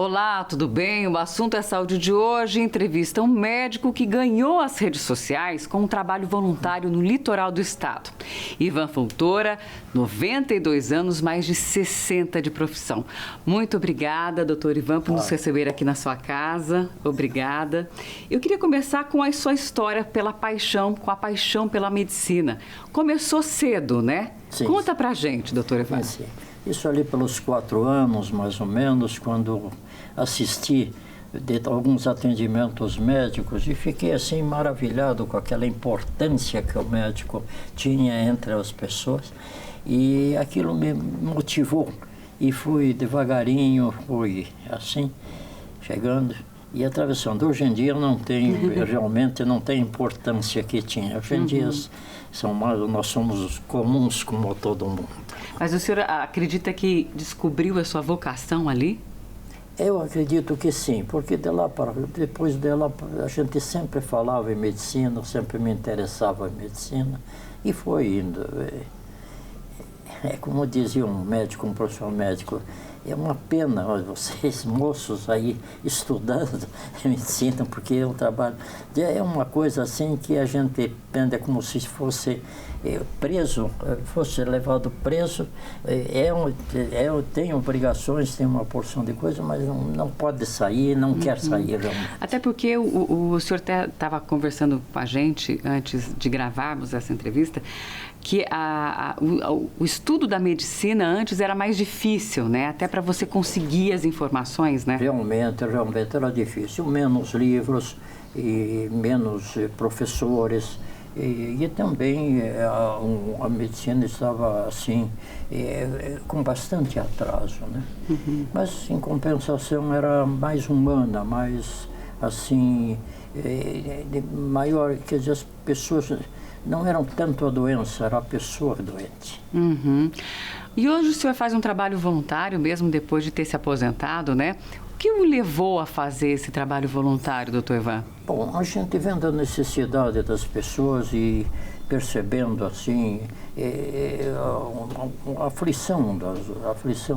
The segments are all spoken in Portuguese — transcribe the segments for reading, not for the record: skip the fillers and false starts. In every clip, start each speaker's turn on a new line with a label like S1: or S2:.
S1: Olá, tudo bem? O assunto é saúde de hoje. Entrevista um médico que ganhou as redes sociais com um trabalho voluntário no litoral do estado. Ivan Fontoura, 92 anos, mais de 60 de profissão. Muito obrigada, doutor Ivan, por nos receber aqui na sua casa. Obrigada. Eu queria começar com a sua história com a paixão pela medicina. Começou cedo, né?
S2: Sim.
S1: Conta pra gente, doutor Ivan.
S2: Sim. Isso ali pelos 4 anos, mais ou menos, quando assisti de alguns atendimentos médicos e fiquei assim maravilhado com aquela importância que o médico tinha entre as pessoas, e aquilo me motivou e fui devagarinho, fui assim, chegando e atravessando. Hoje em dia não tem, realmente não tem importância que tinha. Hoje em dia nós somos comuns como todo mundo.
S1: Mas o senhor acredita que descobriu a sua vocação ali?
S2: Eu acredito que sim, porque depois dela a gente sempre falava em medicina, sempre me interessava em medicina e foi indo. É como dizia um médico, um professor médico, é uma pena vocês moços aí estudando medicina, porque eu trabalho, é uma coisa assim que a gente pende como se fosse preso, fosse levado preso, tem obrigações, tem uma porção de coisa, mas não pode sair, não quer sair. Realmente.
S1: Até porque o senhor estava conversando com a gente, antes de gravarmos essa entrevista, que o estudo da medicina antes era mais difícil, né? Até para você conseguir as informações, né?
S2: Realmente era difícil. Menos livros e menos professores. E também a medicina estava assim, com bastante atraso, né? Mas, em compensação, era mais humana, mais assim, maior, quer dizer, as pessoas não eram tanto a doença, era a pessoa doente.
S1: E hoje o senhor faz um trabalho voluntário, mesmo depois de ter se aposentado, né? O que o levou a fazer esse trabalho voluntário, doutor Ivan?
S2: Bom, a gente vendo a necessidade das pessoas e percebendo assim a aflição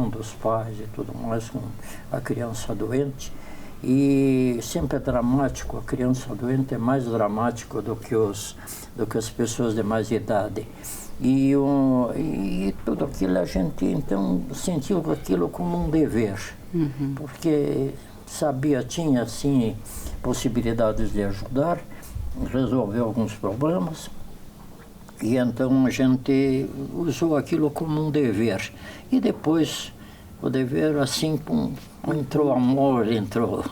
S2: dos pais e tudo mais com a criança doente. E sempre é dramático, a criança doente é mais dramático do que as pessoas de mais idade. E tudo aquilo a gente então sentiu aquilo como um dever, porque tinha assim possibilidades de ajudar, resolver alguns problemas, e então a gente usou aquilo como um dever. E depois o dever assim entrou amor, entrou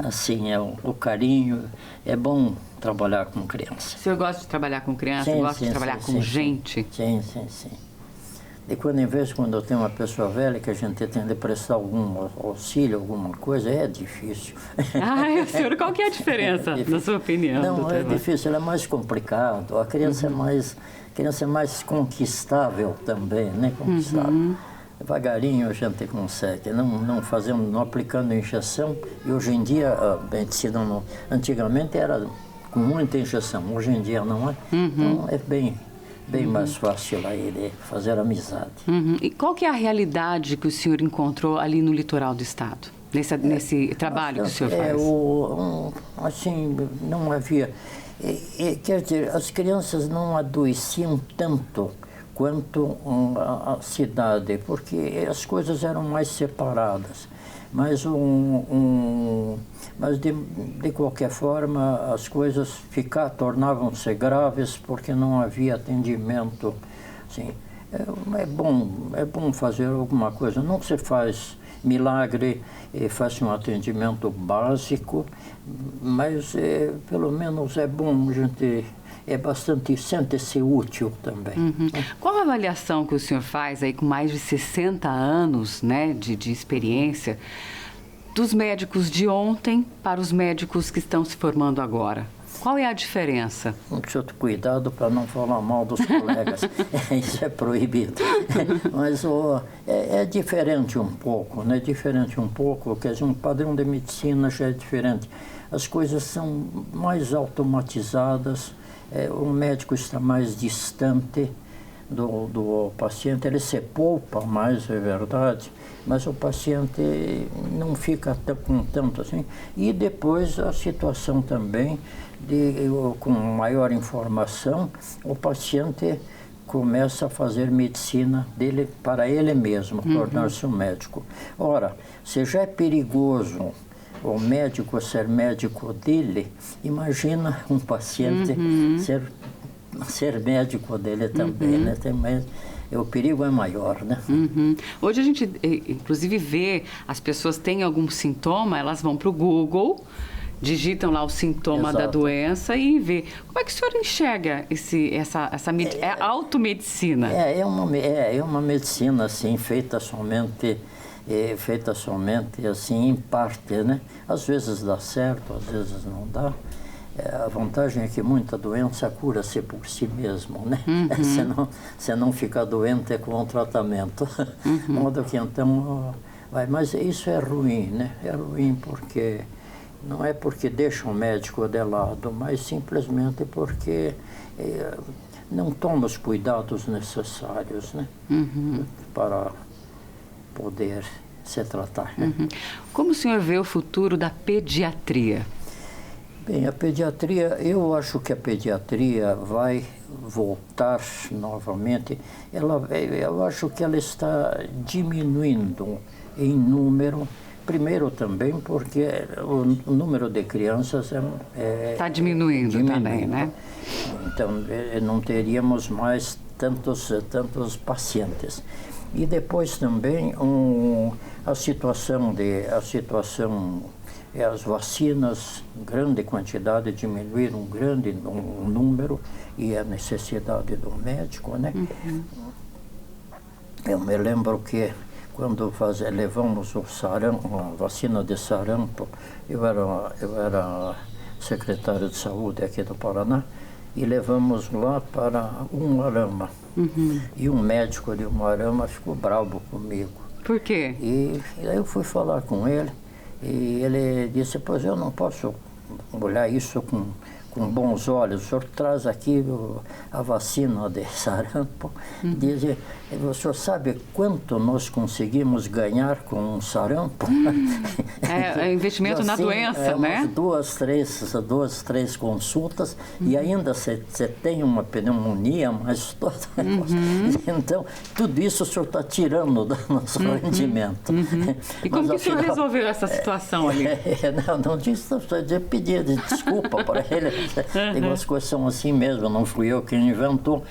S2: assim o carinho. É bom trabalhar com criança.
S1: O senhor gosta de trabalhar com criança? Gosta de trabalhar com gente?
S2: Sim. De quando em vez, quando eu tenho uma pessoa velha que a gente tem de prestar algum auxílio, alguma coisa, é difícil.
S1: Senhor, qual que é a diferença, na sua opinião?
S2: Não, é difícil, é mais complicado. A criança é mais conquistável também, né? Conquistável. Devagarinho a gente consegue, não aplicando injeção. E hoje em dia a medicina antigamente era com muita injeção, hoje em dia não é. Então é bem mais fácil aí de fazer amizade.
S1: E qual que é a realidade que o senhor encontrou ali no litoral do estado, nesse trabalho que o senhor faz?
S2: Assim, não havia... quer dizer, as crianças não adoeciam tanto quanto a cidade, porque as coisas eram mais separadas. Mas, mas de qualquer forma, as coisas tornavam-se graves porque não havia atendimento. Assim, é bom fazer alguma coisa. Não se faz milagre, faz um atendimento básico, mas pelo menos é bom a gente... sente-se útil também.
S1: Qual a avaliação que o senhor faz aí com mais de 60 anos, né, de experiência, dos médicos de ontem para os médicos que estão se formando agora? Qual é a diferença?
S2: Muito cuidado para não falar mal dos colegas, isso é proibido. Mas é diferente um pouco, né? Diferente um pouco, quer dizer, um padrão de medicina já é diferente. As coisas são mais automatizadas, o médico está mais distante do paciente, ele se poupa mais, é verdade, mas o paciente não fica com tanto assim. E depois a situação também, com maior informação, o paciente começa a fazer medicina dele para ele mesmo, tornar-se um médico. Ora, se já é perigoso o médico ser médico dele, imagina um paciente ser médico dele também, né? O perigo é maior, né?
S1: Hoje a gente, inclusive, vê as pessoas têm algum sintoma, elas vão para o Google, digitam lá o sintoma da doença e vê. Como é que o senhor enxerga essa automedicina?
S2: É uma medicina assim, feita somente assim em parte, né? Às vezes dá certo, às vezes não dá. A vantagem é que muita doença cura-se por si mesmo, né? Se não ficar doente com o tratamento. De modo que então vai. Mas isso é ruim, né? É ruim porque não é porque deixa o médico de lado, mas simplesmente porque não toma os cuidados necessários, né? Para poder se tratar. Né?
S1: Como o senhor vê o futuro da pediatria?
S2: Bem, a pediatria, eu acho que a pediatria vai voltar novamente. Eu acho que ela está diminuindo em número. Primeiro também porque o número de crianças
S1: está diminuindo também, né?
S2: Então, não teríamos mais tantos pacientes. E depois também a situação as vacinas, grande quantidade, diminuir um grande número e a necessidade do médico, né? Eu me lembro que quando levamos o sarampo, a vacina de sarampo, eu era secretário de saúde aqui do Paraná, e levamos lá para Umuarama. E um médico de Umuarama ficou bravo comigo.
S1: Por quê?
S2: E aí eu fui falar com ele, e ele disse, pois eu não posso olhar isso com bons olhos. O senhor traz aqui a vacina de sarampo. Diz, o senhor sabe quanto nós conseguimos ganhar com sarampo?
S1: É investimento assim, na doença, né?
S2: Duas, três consultas e ainda você tem uma pneumonia, mas então tudo isso o senhor está tirando do nosso rendimento.
S1: E como que o senhor resolveu essa situação ali?
S2: Não disse, pedi desculpa para ele. Tem umas coisas são assim mesmo, não fui eu quem inventou.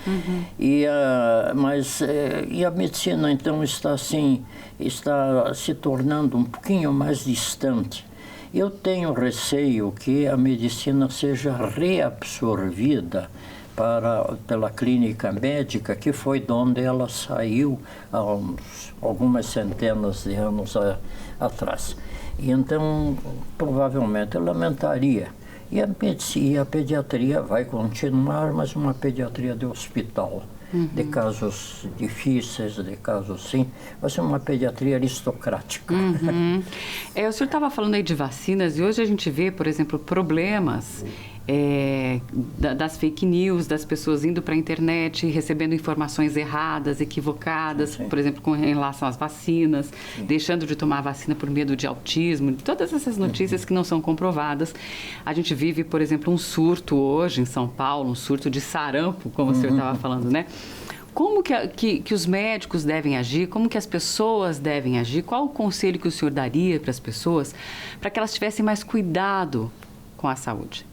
S2: E a medicina então está se tornando um pouquinho mais distante. Eu tenho receio que a medicina seja reabsorvida pela clínica médica, que foi de onde ela saiu há algumas centenas de anos atrás. E então, provavelmente, eu lamentaria. E a pediatria vai continuar, mas uma pediatria de hospital, de casos difíceis, de casos sim, vai ser uma pediatria aristocrática.
S1: O senhor estava falando aí de vacinas e hoje a gente vê, por exemplo, problemas das fake news, das pessoas indo para a internet, recebendo informações erradas, equivocadas, por exemplo, com relação às vacinas, deixando de tomar a vacina por medo de autismo, todas essas notícias que não são comprovadas. A gente vive, por exemplo, um surto hoje em São Paulo, um surto de sarampo, como o senhor estava falando, né? Como que os médicos devem agir? Como que as pessoas devem agir? Qual o conselho que o senhor daria para as pessoas para que elas tivessem mais cuidado com a saúde?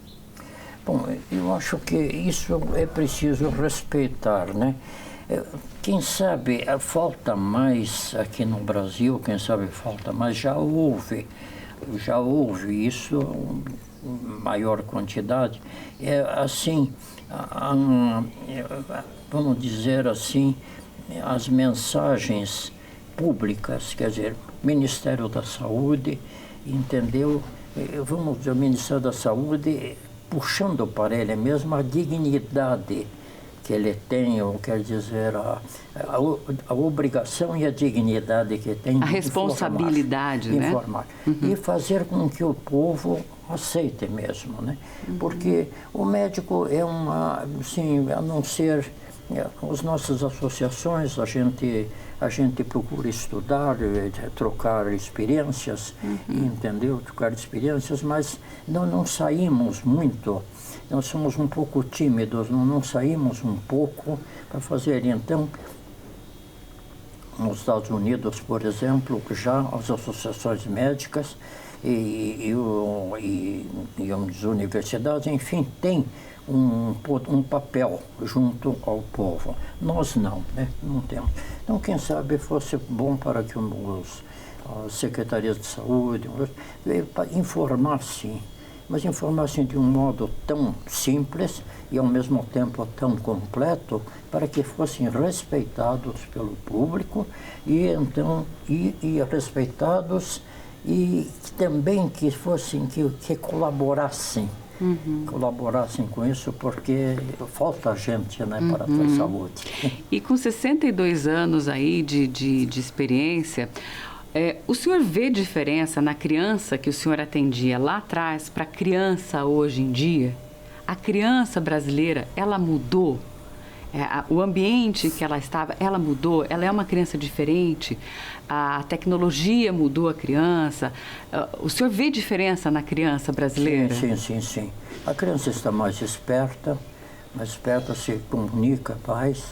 S2: Bom, eu acho que isso é preciso respeitar, né? Quem sabe falta mais aqui no Brasil, quem sabe falta mais, já houve isso, maior quantidade. Vamos dizer assim, as mensagens públicas, quer dizer, Ministério da Saúde, entendeu? Vamos dizer, o Ministério da Saúde puxando para ele mesmo a dignidade que ele tem, ou quer dizer, a obrigação e a dignidade que tem
S1: a responsabilidade,
S2: de informar, e fazer com que o povo aceite mesmo, né? Porque o médico é assim, a não ser As nossas associações, a gente procura estudar, trocar experiências, entendeu? Trocar experiências, mas não saímos muito, nós somos um pouco tímidos, não saímos um pouco para fazer. Então, nos Estados Unidos, por exemplo, já as associações médicas e as universidades, enfim, têm um papel junto ao povo. Nós não, né? Não temos. Então, quem sabe fosse bom para que as secretarias de saúde informassem, mas informassem de um modo tão simples e ao mesmo tempo tão completo, para que fossem respeitados pelo público e então respeitados e também que colaborassem. Colaborassem com isso, porque falta gente, né, para ter saúde.
S1: E com 62 anos aí de experiência, o senhor vê diferença na criança que o senhor atendia lá atrás para a criança hoje em dia? A criança brasileira, ela mudou? O ambiente que ela estava, ela mudou? Ela é uma criança diferente? A tecnologia mudou a criança? O senhor vê diferença na criança brasileira?
S2: Sim. A criança está mais esperta, se comunica mais,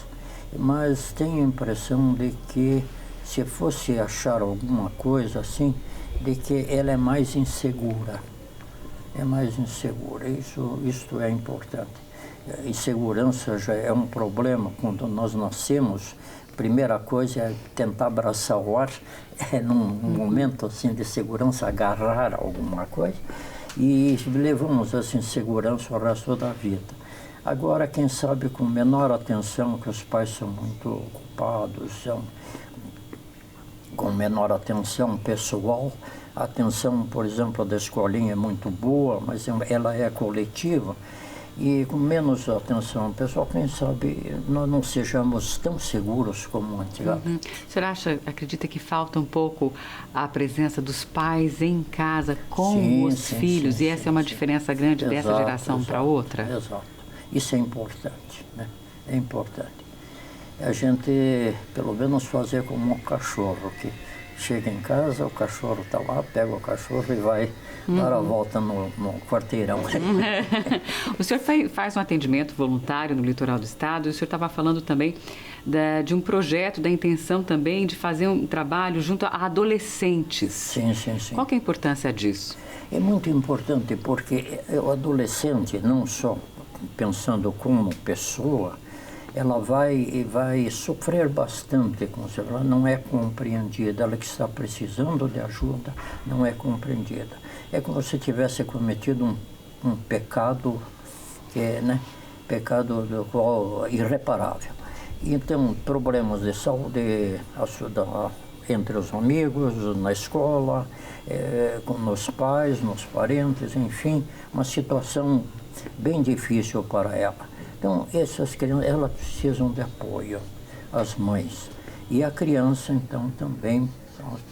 S2: mas tenho a impressão de que, se fosse achar alguma coisa assim, de que ela é mais insegura. Isto é importante. Insegurança já é um problema. Quando nós nascemos, a primeira coisa é tentar abraçar o ar, num momento assim de segurança, agarrar alguma coisa, e levamos essa insegurança o resto da vida. Agora, quem sabe, com menor atenção, que os pais são muito ocupados, com menor atenção pessoal, a atenção, por exemplo, da escolinha é muito boa, mas ela é coletiva, e com menos atenção pessoal, quem sabe nós não sejamos tão seguros como antigamente.
S1: O senhor acredita que falta um pouco a presença dos pais em casa com os filhos, e essa é uma diferença grande dessa geração para outra?
S2: Exato. Isso é importante, né? É importante. A gente, pelo menos, fazer como um cachorro, que chega em casa, o cachorro está lá, pega o cachorro e vai dar a volta no quarteirão.
S1: O senhor faz um atendimento voluntário no litoral do estado, e o senhor estava falando também de um projeto, da intenção também de fazer um trabalho junto a adolescentes.
S2: Sim.
S1: Qual que é a importância disso?
S2: É muito importante, porque o adolescente, não só pensando como pessoa, ela vai sofrer bastante com isso. Ela não é compreendida, ela que está precisando de ajuda não é compreendida. É como se tivesse cometido um pecado, pecado do qual irreparável. Então, problemas de saúde entre os amigos, na escola, nos pais, nos parentes, enfim, uma situação bem difícil para ela. Então, essas crianças, elas precisam de apoio, as mães. E a criança, então, também,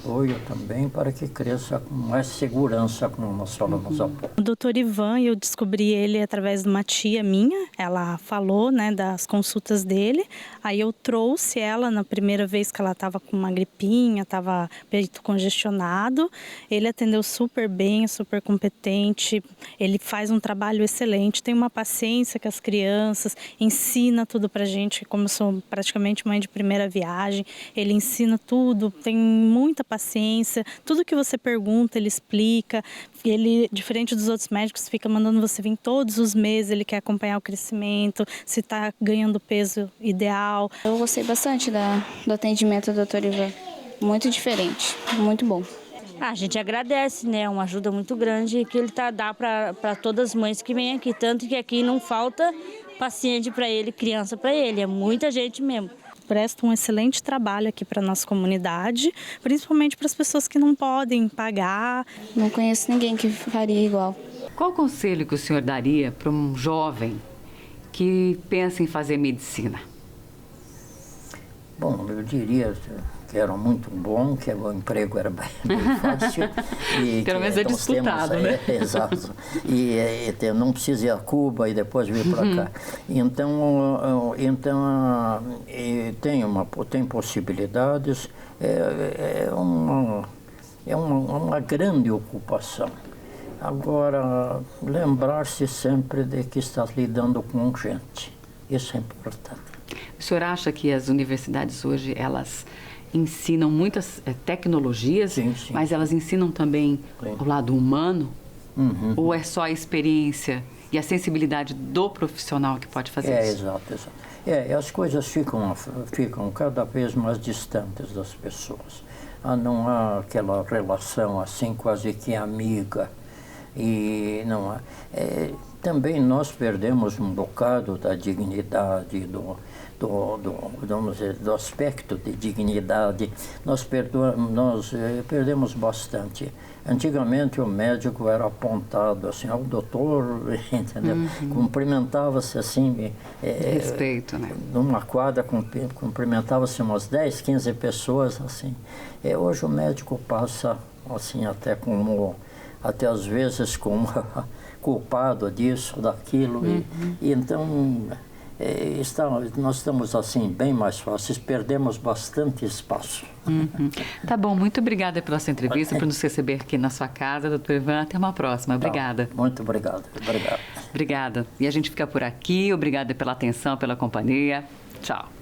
S2: apoio também para que cresça com mais segurança, como nós falamos há pouco.
S3: O doutor Ivan, eu descobri ele através de uma tia minha. Ela falou, das consultas dele. Aí eu trouxe ela na primeira vez que ela estava com uma gripinha, estava peito congestionado. Ele atendeu super bem, super competente. Ele faz um trabalho excelente, tem uma paciência com as crianças, ensina tudo pra gente. Como eu sou praticamente mãe de primeira viagem, ele ensina tudo, tem muita paciência, tudo que você pergunta ele explica. Ele, diferente dos outros médicos, fica mandando você vir todos os meses, ele quer acompanhar o crescimento, se está ganhando peso ideal.
S4: Eu gostei bastante do atendimento do Dr. Ivan, muito diferente, muito bom.
S5: A gente agradece, uma ajuda muito grande que ele dá para todas as mães que vêm aqui, tanto que aqui não falta paciente para ele, criança para ele, é muita gente mesmo.
S3: Presta um excelente trabalho aqui para a nossa comunidade, principalmente para as pessoas que não podem pagar.
S4: Não conheço ninguém que faria igual.
S1: Qual conselho que o senhor daria para um jovem que pensa em fazer medicina?
S2: Bom, eu diria que era muito bom, que o emprego era bem fácil. E
S1: pelo menos é disputado, né?
S2: Exato. E não precisa ir a Cuba e depois vir para cá. Então tem possibilidades, é uma grande ocupação. Agora, lembrar-se sempre de que está lidando com gente. Isso é importante.
S1: O senhor acha que as universidades hoje, elas ensinam muitas tecnologias,
S2: sim, sim,
S1: mas elas ensinam também o lado humano? Ou é só a experiência e a sensibilidade do profissional que pode fazer isso?
S2: Exato. As coisas ficam cada vez mais distantes das pessoas. Não há aquela relação assim quase que amiga. E não há. Também nós perdemos um bocado da dignidade, do aspecto de dignidade. Nós perdemos bastante. Antigamente o médico era apontado assim, ao doutor, entendeu? Cumprimentava-se assim.
S1: Respeito, né?
S2: Numa quadra, cumprimentava-se umas 10, 15 pessoas, assim. Hoje o médico passa, assim, até às vezes como culpado disso, daquilo. E então, nós estamos assim, bem mais fáceis, perdemos bastante espaço.
S1: Tá bom, muito obrigada pela sua entrevista, por nos receber aqui na sua casa, doutor Ivan. Até uma próxima. Obrigada.
S2: Muito obrigado.
S1: Obrigada. E a gente fica por aqui. Obrigada pela atenção, pela companhia. Tchau.